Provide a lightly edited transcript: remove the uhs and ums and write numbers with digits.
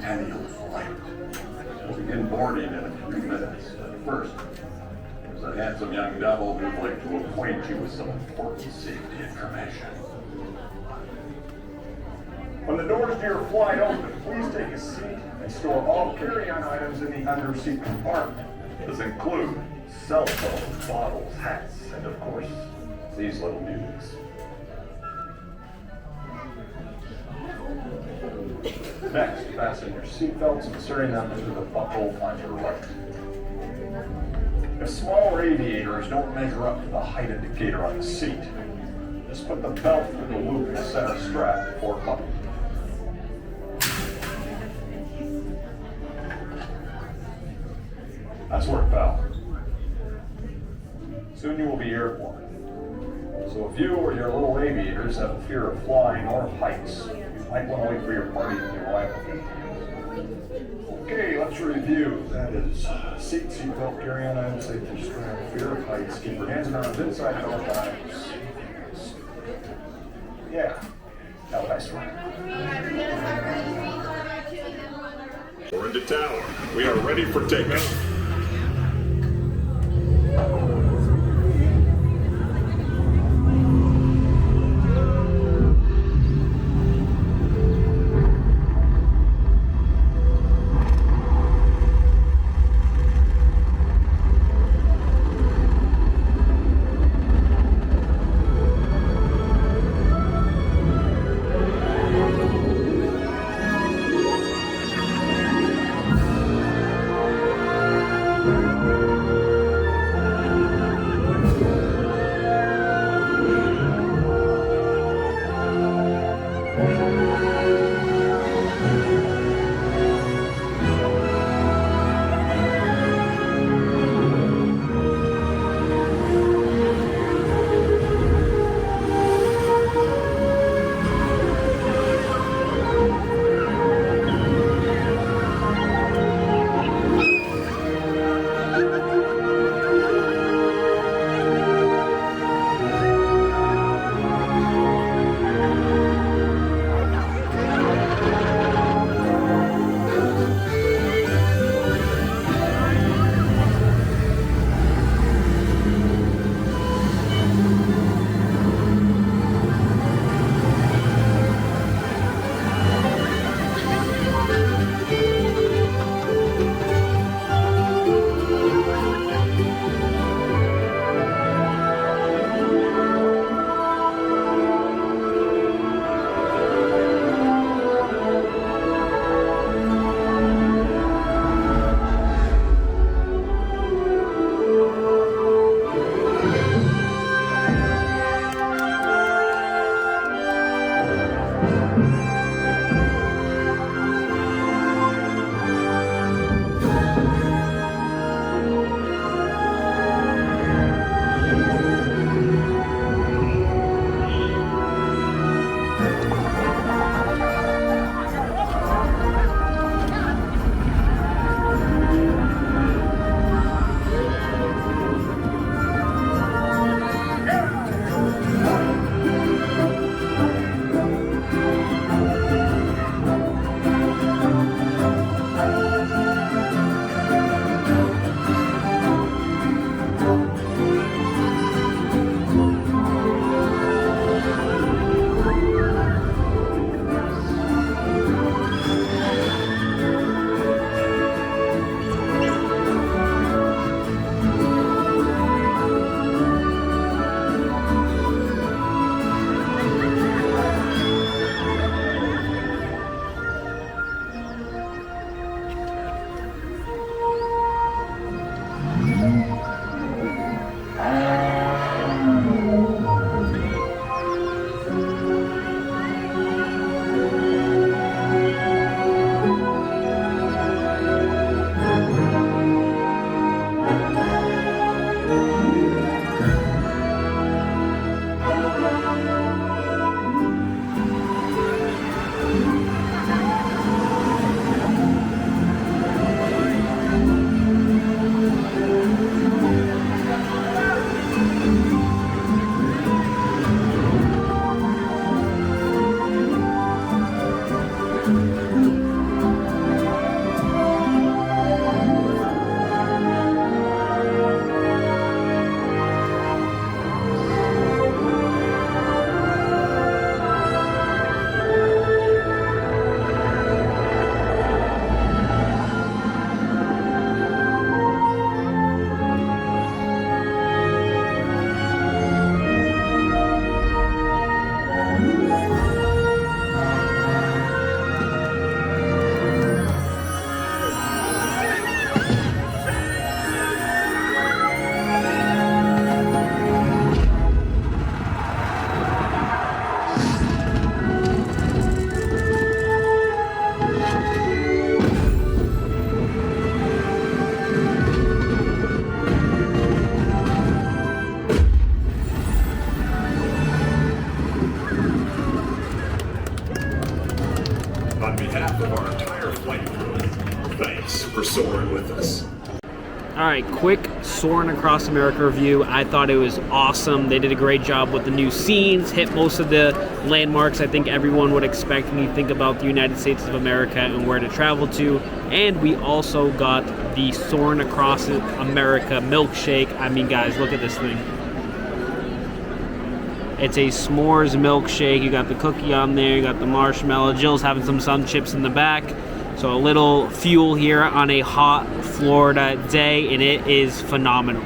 centennial flight. We'll begin boarding in a few minutes. But first, there's a handsome young devil who'd like to acquaint you with some important safety information. When the doors to your flight open, please take a seat and store all carry-on items in the under-seat compartment. This include cell phones, bottles, hats, and of course, these little beauties. Next, fasten your seatbelts, inserting them into the buckle on your right. If smaller aviators don't measure up to the height indicator on the seat, just put the belt through the loop in the center strap before buckling. Nice work, pal. Soon you will be airborne. So if you or your little aviators have a fear of flying or heights, you might want to wait for your party to arrive. Okay, let's review. That is seatbelt, carry-on item, safety strap, fear of heights, keep your hands and arms inside at all times. Yeah, have a nice one. We're into tower. We are ready for takeoff. flight crew. Thanks for soaring with us. All right, quick Soarin' Across America review. I thought it was awesome. They did a great job with the new scenes, hit most of the landmarks I think everyone would expect when you think about the United States of America and where to travel to. And we also got the Soarin' Across America milkshake. I mean, guys, look at this thing. It's a s'mores milkshake. You got the cookie on there, you got the marshmallow. Jill's having some sun chips in the back. So a little fuel here on a hot Florida day, and it is phenomenal.